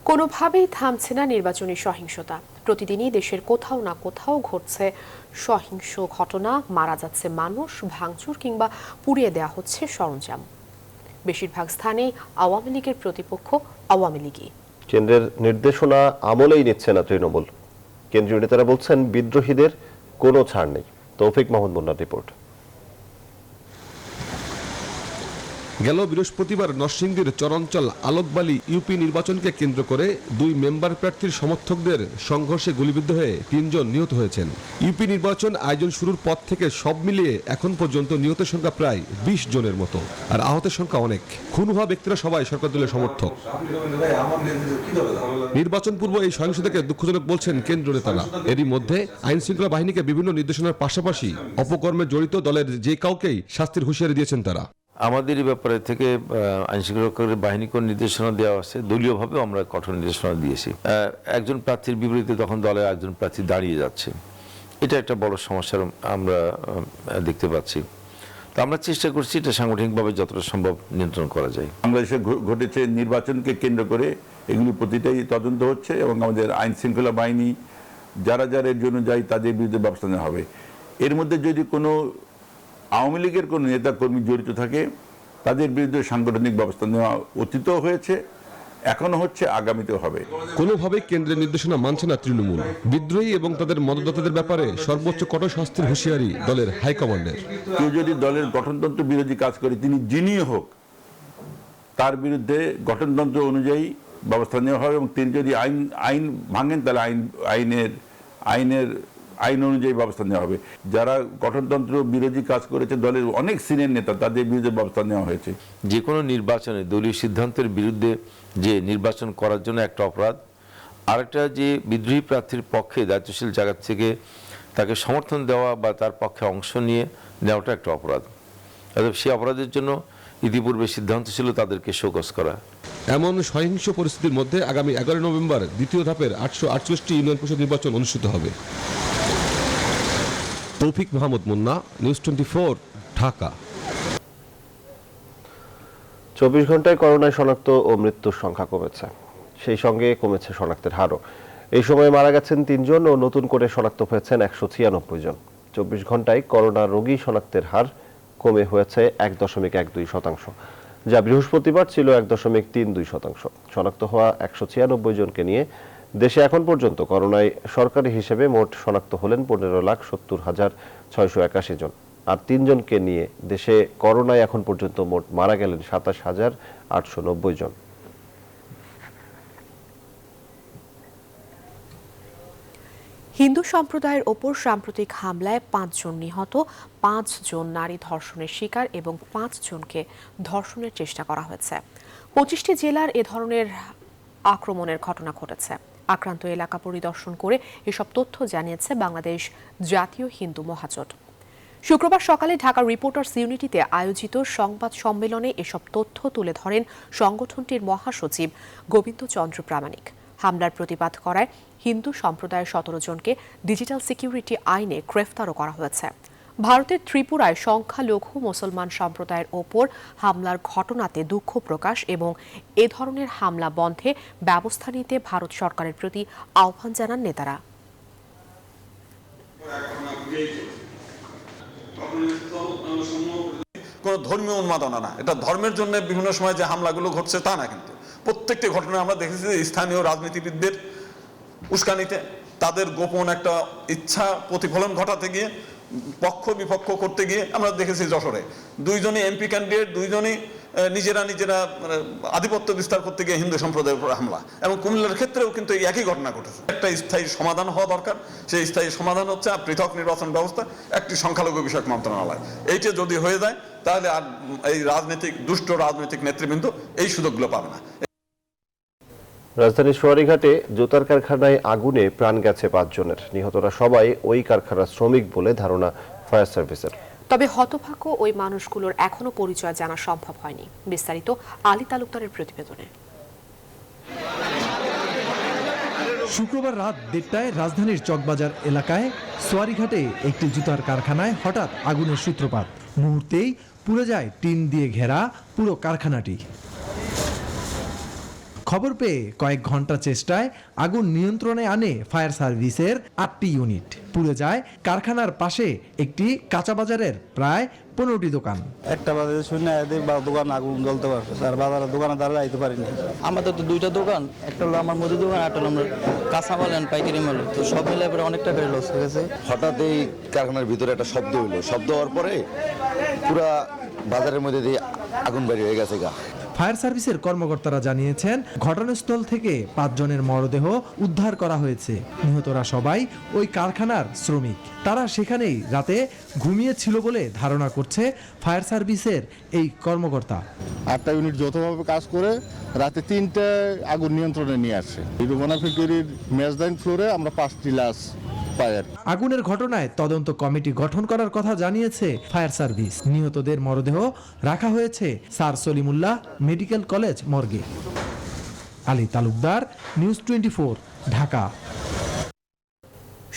কোনোভাবেই থামছে না নির্বাচনী সহিংসতা। প্রতিদিনই দেশের কোথাও না কোথাও ঘটছে সহিংস ঘটনা, মারা যাচ্ছে মানুষ, ভাঙচুর কিংবা পুড়িয়ে দেওয়া হচ্ছে সরঞ্জাম। বেশিরভাগ স্থানেই আওয়ামী লীগের প্রতিপক্ষ আওয়ামী লীগই। কেন্দ্রের নির্দেশনা আমলেই নিচ্ছে না তৃণমূল। কেন্দ্রীয় নেতারা বলছেন বিদ্রোহীদের কোনো ছাড় নেই। তৌফিক মাহমুদ মুন্নার রিপোর্ট। গেল বৃহস্পতিবার নরসিংদীর চরাঞ্চল আলোকবালি ইউপি নির্বাচনকে কেন্দ্র করে 2 মেম্বার প্রার্থীর সমর্থকদের সংঘর্ষে গুলিবিদ্ধ হয়ে 3 জন নিহত হয়েছেন। ইউপি নির্বাচন আয়োজন শুরুর পর থেকে সব মিলিয়ে এখন পর্যন্ত নিহতের সংখ্যা প্রায় 20 জনের মতো, আর আহতের সংখ্যা অনেক। খুন হওয়া ব্যক্তিরা সবাই সরকার দলের সমর্থক। নির্বাচন পূর্ব এই সহিংসতাকে দুঃখজনক বলছেন কেন্দ্রীয় নেতারা। এরই মধ্যে আইন শৃঙ্খলা বাহিনীকে বিভিন্ন নির্দেশনার পাশাপাশি অপকর্মে জড়িত দলের যে কাউকেই শাস্তির হুঁশিয়ারি দিয়েছেন তারা। আমাদের এই ব্যাপারে থেকে আইনশৃঙ্খলা বাহিনীকে নির্দেশনা দেওয়া আছে, দলীয়ভাবেও আমরা কঠোর নির্দেশনা দিয়েছি। একজন প্রার্থীর বিপরীতে তখন দলে একজন প্রার্থী দাঁড়িয়ে যাচ্ছে, এটা একটা বড় সমস্যার আমরা দেখতে পাচ্ছি। তো আমরা চেষ্টা করছি এটা সাংগঠনিকভাবে যতটা সম্ভব নিয়ন্ত্রণ করা যায়। বাংলাদেশে ঘটেছে নির্বাচনকে কেন্দ্র করে এগুলি প্রতিটাই তদন্ত হচ্ছে এবং আমাদের আইন শৃঙ্খলা বাহিনী যারা যারা এর জন্য যায় তাদের বিরুদ্ধে ব্যবস্থা নেওয়া হবে। এর মধ্যে যদি কোনো আওয়ামী লীগের কোনো নেতা কর্মী জড়িত থাকে তাদের বিরুদ্ধে সাংগঠনিক ব্যবস্থা নেওয়া অতীতও হয়েছে, এখনো হচ্ছে, আগামীতেও হবে। কোনোভাবে কেন্দ্রের নির্দেশনা মানছে না তৃণমূল। বিদ্রোহী এবং তাদের মদতদাতাদের ব্যাপারে সর্বোচ্চ কঠোর শাস্তির হুঁশিয়ারি দলের হাইকমান্ডের। কেউ যদি দলের গঠনতন্ত্র বিরোধী কাজ করে তিনি যিনিই হোক তার বিরুদ্ধে গঠনতন্ত্র অনুযায়ী ব্যবস্থা নেওয়া হবে এবং তিনি যদি আইন ভাঙেন তাহলে আইন অনুযায়ী ব্যবস্থা নেওয়া হবে। যারা গঠনতন্ত্র বিরোধী কাজ করেছে দলের অনেক সিনিয়র নেতা তাদের বিরুদ্ধে ব্যবস্থা নেওয়া হয়েছে। যে কোনো নির্বাচনে দলীয় সিদ্ধান্তের বিরুদ্ধে যে নির্বাচন করার জন্য একটা অপরাধ, আরেকটা যে বিদ্রোহী প্রার্থীর পক্ষে দায়িত্বশীল জায়গা থেকে তাকে সমর্থন দেওয়া বা তার পক্ষে অংশ নিয়ে নেওয়াটা একটা অপরাধ। সেই অপরাধের জন্য ইতিপূর্বে সিদ্ধান্ত ছিল তাদেরকে শোকজ করা। এমন সহিংস পরিস্থিতির মধ্যে আগামী 11 নভেম্বর দ্বিতীয় ধাপের 848টি ইউনিয়ন পরিষদ নির্বাচন অনুষ্ঠিত হবে। তৌফিক মাহমুদ মুন্না, নিউজ 24, ঢাকা। 24 ঘন্টায় করোনায় শনাক্ত ও মৃত্যুর সংখ্যা কমেছে, সেই সঙ্গে কমেছে শনাক্তের হারও। এই সময়ে মারা গেছেন 3 জন ও নতুন করে শনাক্ত হয়েছেন 196 জন। 24 ঘন্টায় করোনা রোগী শনাক্তের হার কমে হয়েছে 1.12%, যা বৃহস্পতিবার ছিল 1.32%। শনাক্ত হওয়া 196 জনকে নিয়ে দেশে এখন পর্যন্ত করোনায় সরকারি হিসেবে মোট শনাক্ত হলেন 15,70,681 জন। আর 3 জনকে নিয়ে দেশে করোনায় এখন পর্যন্ত মোট মারা গেলেন 27,890 জন। হিন্দু সম্প্রদায়ের ওপর সাম্প্রতিক হামলায় 5 জন নিহত, 5 জন নারী ধর্ষণের শিকার এবং 5 জনকে ধর্ষণের চেষ্টা করা হয়েছে। 25টি জেলার এ ধরনের আক্রমণের ঘটনা ঘটেছে। আক্রান্ত এলাকা পরিদর্শন করে এসব তথ্য জানিয়েছে বাংলাদেশ জাতীয় হিন্দু মহাজোট। শুক্রবার সকালে ঢাকা রিপোর্টার্স ইউনিটিতে আয়োজিত সংবাদ সম্মেলনে এসব তথ্য তুলে ধরেন সংগঠনটির মহাসচিব গোবিন্দ চন্দ্র প্রামাণিক। হামলার প্রতিবাদ করায় হিন্দু সম্প্রদায়ের 17 জনকে ডিজিটাল সিকিউরিটি আইনে গ্রেফতারও করা হয়েছে। ভারতের ত্রিপুরায় সংখ্যালঘু মুসলমান সম্প্রদায়ের ওপর হামলার ঘটনাতে দুঃখ প্রকাশ এবং এ ধরনের হামলা বন্ধে ব্যবস্থা নিতে ভারত সরকারের প্রতি আহ্বান জানান নেতারা। কোনো ধর্মীয় উন্মাদনা না, এটা ধর্মের জন্য বিভিন্ন সময় যে হামলাগুলো ঘটছে তা না, কিন্তু প্রত্যেকটি ঘটনায় আমরা দেখেছি স্থানীয় রাজনীতিবিদদের উস্কানিতে তাদের গোপন একটা ইচ্ছা প্রতিফলন ঘটাতে গিয়ে পক্ষ বিপক্ষ করতে গিয়ে আমরা দেখেছি যশোরে 2 জনই এমপি ক্যান্ডিডেট, 2 জনই নিজেরা আধিপত্য বিস্তার করতে গিয়ে হিন্দু সম্প্রদায়ের উপর হামলা, এবং কুমিল্লার ক্ষেত্রেও কিন্তু এই একই ঘটনা ঘটেছে। একটা স্থায়ী সমাধান হওয়া দরকার, সেই স্থায়ী সমাধান হচ্ছে পৃথক নির্বাচন ব্যবস্থা, একটি সংখ্যালঘু বিষয়ক মন্ত্রণালয়। এইটা যদি হয়ে যায় তাহলে আর এই দুষ্ট রাজনৈতিক নেতৃবৃন্দ এই সুযোগগুলো পাবে না। রাজধানীর সোয়ারীঘাটে জুতার কারখানায় আগুনে প্রাণ গেছে 5 জনের। নিহতরা সবাই ওই কারখানার শ্রমিক বলে ধারণা ফায়ার সার্ভিসের। তবে হতভাগ্য ওই মানুষগুলোর এখনো পরিচয় জানা সম্ভব হয়নি। বিস্তারিত আলী তালুকদারের প্রতিবেদনে। শুক্রবার রাত 1:30টায় রাজধানীর চকবাজার এলাকায় সোয়ারীঘাটে একটি জুতার কারখানায় হঠাৎ আগুনের সূত্রপাত। মুহূর্তেই পুড়ে যায় টিন দিয়ে ঘেরা পুরো কারখানাটি। খবর পেয়ে কয়েক ঘন্টা চেষ্টায় আগুন নিয়ন্ত্রণে আনে ফায়ার সার্ভিসের 8টি ইউনিট। পুড়ে যায় কারখানার পাশে একটি কাঁচা বাজারের প্রায় 15টি দোকান। একটা বাজারে শুনে দোকান আগুন জ্বলতে পারবে, তার বাজারে দোকানে দ্বারা যাইতে পারিনি। আমাদের তো 2টা দোকান, একটা হলো আমার মুদি দোকান, একটা হলো আমরা কাঁচামাল এন্ড পাইকারি মাল। তো সব মিলে অনেক টাকা লস হয়ে গেছে। হঠাৎ এই কারখানার ভিতরে একটা শব্দ হইলো, শব্দ হওয়ার পরে পুরা বাজারের মধ্যে দিয়ে আগুন বের হয়ে গেছে গা। ফায়ার সার্ভিসের কর্মকর্তারা জানিয়েছেন ঘটনাস্থল থেকে 5 জনের মরদেহ উদ্ধার করা হয়েছে। নিহতরা সবাই ওই কারখানার শ্রমিক। তারা সেখানেই রাতে ঘুমিয়েছিল বলে ধারণা করছে ফায়ার সার্ভিসের এই কর্মকর্তা। 8টা ইউনিট যৌথভাবে কাজ করে রাতে 3টায় আগুন নিয়ন্ত্রণে নিয়ে আসে। হিরোবানা ফ্যাক্টরির মেজদাইন ফ্লোরে আমরা 5টি লাশ পায়। আগুনের ঘটনায় তদন্ত কমিটি গঠন করার কথা জানিয়েছে ফায়ার সার্ভিস। নিহতদের মরদেহ রাখা হয়েছে স্যার সলিমুল্লাহ মেডিকেল কলেজ মর্গে। আলী তালুকদার, নিউজ 24, ঢাকা।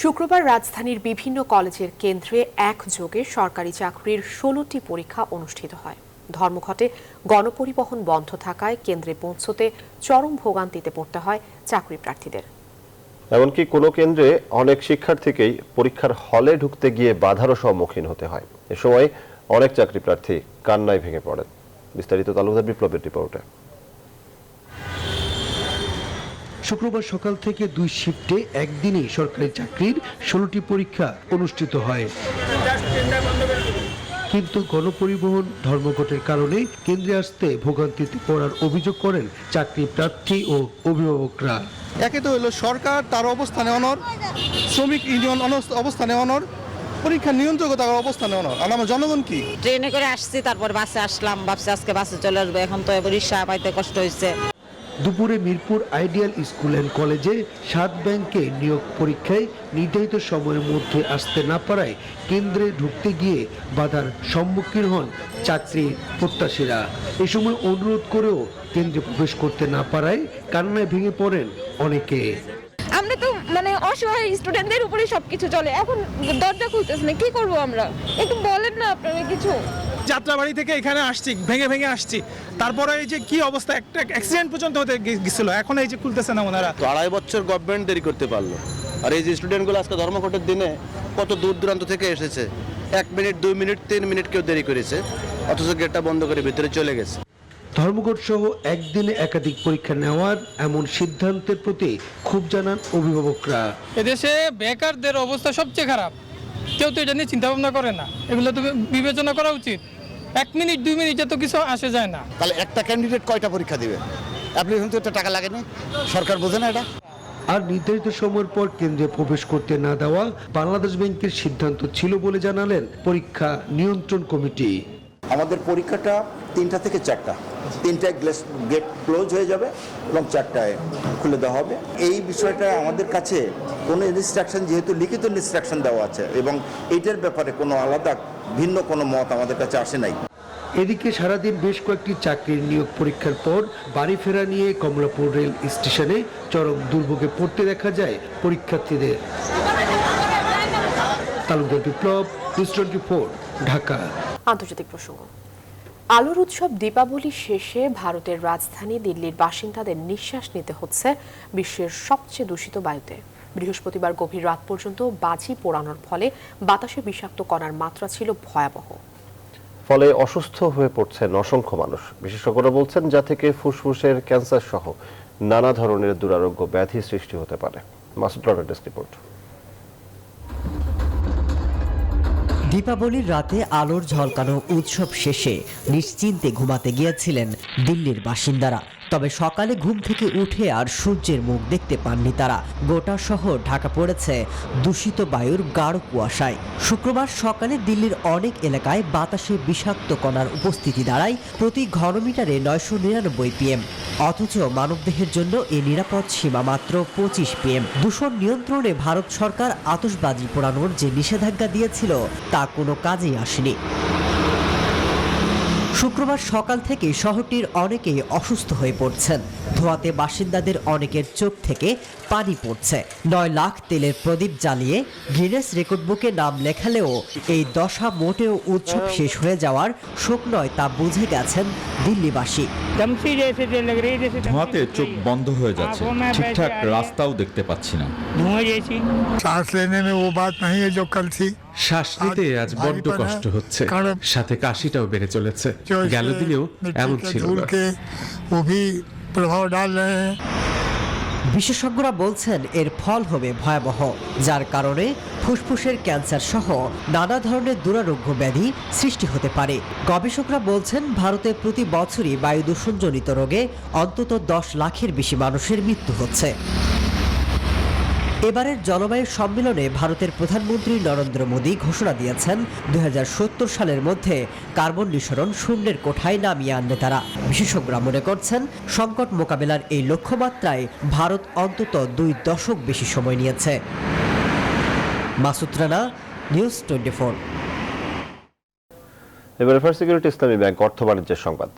শুক্রবার রাজধানীর বিভিন্ন কলেজের কেন্দ্রে একযোগে সরকারি চাকরির 16টি পরীক্ষা অনুষ্ঠিত হয়। ধর্মঘটে গণপরিবহন বন্ধ থাকায় কেন্দ্রে পৌঁছতে চরম ভোগান্তিতে পড়তে হয় চাকরি প্রার্থীদের। এমনকি কোনো কেন্দ্রে অনেক শিক্ষার্থীকেই পরীক্ষার হলে ঢুকতে গিয়ে বাধারও সম্মুখীন হতে হয়। এ সময় অনেক চাকরি প্রার্থী কান্নায় ভেঙে পড়েন। বিস্তারিত তালুকদার বিপ্লবের রিপোর্টে। শুক্রবার সকাল থেকে 2 শিফটে একদিনে সরকারি চাকরির 16টি পরীক্ষা অনুষ্ঠিত হয়, কিন্তু গণপরিবহন ধর্মঘটের কারণে কেন্দ্রে আসতে ভোগান্তিতে পড়ার অভিযোগ করেন চাকরি প্রার্থী ও অভিভাবকরা। একে তো হলো সরকার তার অবস্থানে অনড়, শ্রমিক ইউনিয়ন অবস্থানে অনড়, পরীক্ষা নিয়ন্ত্রক তার অবস্থানে অনড়। আর আমার জনগণ কি? ট্রেনে করে আসছি, তারপর বাসে আসলাম, ভাবছি আজকে বাসে চলে আসবো, এখন তো রিক্সা পাইতে কষ্ট হয়েছে। দুপুরে মিরপুর আইডিয়াল স্কুল অ্যান্ড কলেজে 7 ব্যাংকে নিয়োগ পরীক্ষায় নির্ধারিত সময়ের মধ্যে আসতে না পারায় কেন্দ্রে ঢুকতে গিয়ে বাধার সম্মুখীন হন চাকরি প্রত্যাশীরা। এ সময় অনুরোধ করেও কেন্দ্রে প্রবেশ করতে না পারায় কান্নায় ভেঙে পড়েন অনেকে। আমরা তো অসহায় স্টুডেন্টদের উপরে সবকিছু চলে, এখন দরজা খুলতেছে না, কি করবো আমরা? একটু বলেন না আপনারা কিছু। যাত্রাবাড়ি থেকে এখানে আসছি, ভেঙে আসছি, তারপরে এই যে কি অবস্থা, একটা অ্যাক্সিডেন্ট পর্যন্ত হতে গেছিল, এখন এই যে খুলতেছে না ওনারা। 2.5 বছর গভর্নমেন্ট দেরি করতে পারলো, আর এই যে স্টুডেন্টগুলো আজকে ধর্মঘটের দিনে কত দূর দূরান্ত থেকে এসেছে, 1 মিনিট 2 মিনিট 3 মিনিট কেউ দেরি করেছে, অথচ গেটটা বন্ধ করে ভিতরে চলে গেছে। ধর্মঘট সহ একদিনে একাধিক পরীক্ষা নেওয়ার এমন সিদ্ধান্তের প্রতি ক্ষোভ জানান অভিভাবকরা। এদেশে বেকারদের অবস্থা সবচেয়ে খারাপ, কেউ তো এটা নিয়ে চিন্তা ভাবনা করে না, এগুলো তো বিবেচনা করা উচিত। 1 মিনিট 2 মিনিটে তো কিছু আসে যায় না। তাহলে একটা ক্যান্ডিডেট কয়টা পরীক্ষা দিবে? অ্যাপ্লিকেশন তো টাকা লাগে না, সরকার বোঝে না এটা। আর নির্ধারিত সময়ের পর কেন্দ্রে প্রবেশ করতে না দেওয়া বাংলাদেশ ব্যাংকের সিদ্ধান্ত ছিল বলে জানালেন পরীক্ষা নিয়ন্ত্রণ কমিটি। আমাদের পরীক্ষাটা 3টা থেকে 4টা, 3টায় গেট ক্লোজ হয়ে যাবে এবং 4টায় খুলে দেওয়া হবে। এই বিষয়টা আমাদের কাছে কোনো ইনস্ট্রাকশন, যেহেতু লিখিত ইনস্ট্রাকশন দেওয়া আছে এবং এইটার ব্যাপারে কোনো আলাদা ভিন্ন কোনো মত আমাদের কাছে আসে নাই। এদিকে সারাদিন বেশ কয়েকটি চাকরির নিয়োগ পরীক্ষার পর বাড়ি ফেরা নিয়ে কমলাপুর রেল স্টেশনে চরম দুর্ভোগে পড়তে দেখা যায় পরীক্ষার্থীদের। তালুকদার বিপ্লব, নিউজ 24, ঢাকা। আন্তর্জাতিক প্রসঙ্গ। আলোর উৎসব দীপাবলি শেষে ভারতের রাজধানী দিল্লির বাসিন্দাদের নিঃশ্বাস নিতে হচ্ছে বিশ্বের সবচেয়ে দূষিত বায়ুতে। বৃহস্পতিবার গভীর রাত পর্যন্ত বাজি পোড়ানোর ফলে বাতাসে বিষাক্ত কণার মাত্রা ছিল ভয়াবহ। ফলে অসুস্থ হয়ে পড়ছেন অসংখ্য মানুষ। বিশেষজ্ঞরা বলছেন যা থেকে ফুসফুসের ক্যান্সার সহ নানা ধরনের দুরারোগ্য ব্যাধি সৃষ্টি হতে পারে। মাসুদ রানার ডেস্ক রিপোর্ট। দীপাবলির রাতে আলোর ঝলকানো উৎসব শেষে নিশ্চিন্তে ঘুমাতে গিয়েছিলেন দিল্লির বাসিন্দারা। তবে সকালে ঘুম থেকে উঠে আর সূর্যের মুখ দেখতে পাননি তারা। গোটা শহর ঢাকা পড়েছে দূষিত বায়ুর গাঢ় কুয়াশায়। শুক্রবার সকালে দিল্লির অনেক এলাকায় বাতাসে বিষাক্ত কণার উপস্থিতি দাঁড়ায় প্রতি ঘনমিটারে 999 PM। অথচ মানবদেহের জন্য এই নিরাপদ সীমা মাত্র 25 PM। দূষণ নিয়ন্ত্রণে ভারত সরকার আতশবাজি পোড়ানোর যে নিষেধাজ্ঞা দিয়েছিল তা কোনো কাজেই আসেনি। শুক্রবার সকাল থেকে শহরটির অনেকেই অসুস্থ হয়ে পড়ছেন। ধোঁয়াতে বাসিন্দাদের অনেকের চোখ থেকে পানি পড়ছে। 9 লাখ তেলের প্রদীপ জ্বালিয়ে গিনেস রেকর্ড বুকে নাম লেখালেও এই দশা মোটেও উৎসব শেষ হয়ে যাওয়ার শোক নয় তা বুঝে গেছেন দিল্লিবাসী। ধোঁয়াতে চোখ বন্ধ হয়ে যাচ্ছে, ঠিকঠাক রাস্তাও দেখতে পাচ্ছি না। শ্বাস নিতে আজ বড্ড কষ্ট হচ্ছে, সাথে কাশিটাও বেড়ে চলেছে। গেল দিনেও এমন ছিল। বিশেষজ্ঞরা বলছেন এর ফল হবে ভয়াবহ, যার কারণে ফুসফুসের ক্যান্সার সহ নানা ধরনের দুরারোগ্য ব্যাধি সৃষ্টি হতে পারে। গবেষকরা বলছেন ভারতে প্রতি বছরই বায়ু দূষণজনিত রোগে অন্তত 10 লাখের বেশি মানুষের মৃত্যু হচ্ছে। এবারের জলবায়ু সম্মেলনে ভারতের প্রধানমন্ত্রী নরেন্দ্র মোদী ঘোষণা দিয়েছেন 2070 সালের মধ্যে কার্বন নিঃসরণ শূন্যের কোঠায় নামিয়ে আনবে তারা। বিশেষজ্ঞরা মনে করছেন সংকট মোকাবেলার এই লক্ষ্যমাত্রায় ভারত অন্তত 2 দশক বেশি সময় নিয়েছে। মাসুদ রানা, নিউজ 24। এবারে ফার্স্ট সিকিউরিটি ইসলামী ব্যাংক অর্থ বাণিজ্যের সংবাদ।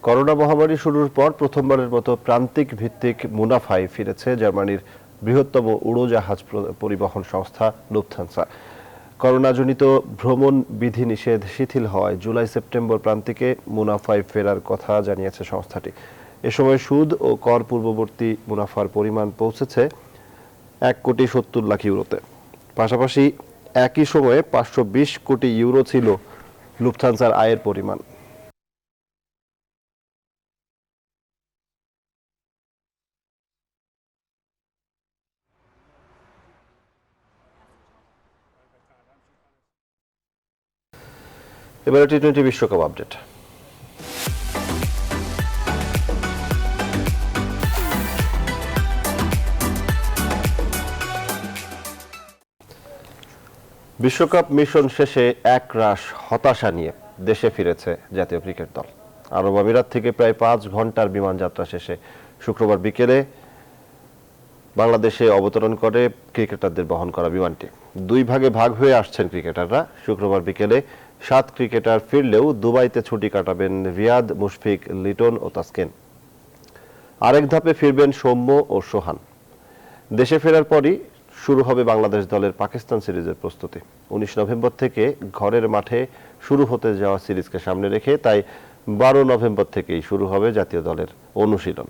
করোনা মহামারী শুরুর পর প্রথমবারের মতো প্রান্তিক ভিত্তিক মুনাফায় ফিরেছে জার্মানির বৃহত্তম উড়োজাহাজ পরিবহন সংস্থা লুফথানসা। করোনাজনিত ভ্রমণ বিধিনিষেধ শিথিল হওয়ায় জুলাই সেপ্টেম্বর প্রান্তিকে মুনাফায় ফেরার কথা জানিয়েছে সংস্থাটি। এ সময় সুদ ও কর পূর্ববর্তী মুনাফার পরিমাণ পৌঁছেছে 1,70 লাখ ইউরোতে। পাশাপাশি একই সময়ে 520 কোটি ইউরো ছিল লুফথানসার আয়ের পরিমাণ। এবারে টি-20 বিশ্বকাপ আপডেট। বিশ্বকাপ মিশন শেষে একরাশ হতাশা নিয়ে দেশে ফিরেছে জাতীয় ক্রিকেট দল। আরব আমিরাত থেকে প্রায় 5 ঘন্টার বিমান যাত্রা শেষে শুক্রবার বিকেলে বাংলাদেশে অবতরণ করে ক্রিকেটারদের বহন করা বিমানটি। 2 ভাগে ভাগ হয়ে আসছেন ক্রিকেটাররা। শুক্রবার বিকেলে 7 ক্রিকেটার ফিরলেও দুবাইতে ছুটি কাটাবেন রিয়াদ, মুশফিক, লিটন ও তাসকিন। আরেক ধাপে ফিরবেন সৌম্য ও সোহান। দেশে ফেরার পরই শুরু হবে বাংলাদেশ দলের পাকিস্তান সিরিজের প্রস্তুতি। 19 নভেম্বর থেকে ঘরের মাঠে শুরু হতে যাওয়া সিরিজকে সামনে রেখে তাই 12 নভেম্বর থেকেই শুরু হবে জাতীয় দলের অনুশীলন।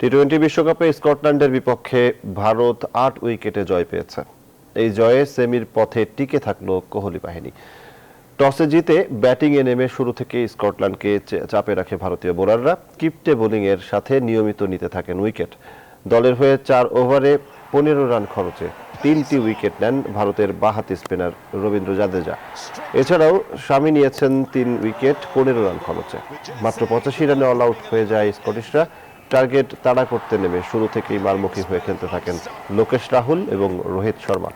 টি-20 বিশ্বকাপে স্কটল্যান্ডের বিপক্ষে ভারত 8 উইকেটে জয় পেয়েছে। এই জয়ে সেমির পথে টিকে থাকলো কোহলি বাহিনী। টসে জিতে ব্যাটিংয়ে নেমে শুরু থেকে স্কটল্যান্ডকে চাপে রাখে ভারতীয় বোলাররা। কিপটে বোলিংয়ের সাথে নিয়মিত নিতে থাকেন উইকেট। দলের হয়ে 4 ওভারে 15 রান খরচে 3টি উইকেট নেন ভারতের বাঁহাতি স্পিনার রবীন্দ্র জাদেজা। এছাড়াও শামি নিয়েছেন 3 উইকেট 15 রান খরচে। মাত্র 85 রানে অল আউট হয়ে যায় স্কটিশরা। টার্গেট তাড়া করতে নেমে শুরু থেকেই মারমুখী হয়ে খেলতে থাকেন লোকেশ রাহুল এবং রোহিত শর্মা।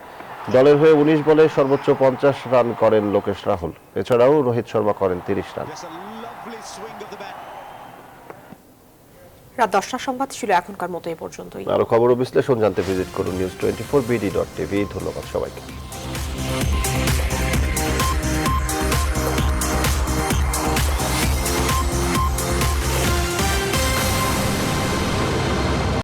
দলের হয়ে 19 বলে সর্বোচ্চ 50 রান করেন লোকেশ রাহুল। এছাড়াও রোহিত শর্মা করেন 30 রান। রাত 10টার সংবাদ ছিল এখনকার মতো এই পর্যন্তই। আরো খবর ও বিশ্লেষণ জানতে ভিজিট করুন news24bd.tv। ধন্যবাদ সবাইকে।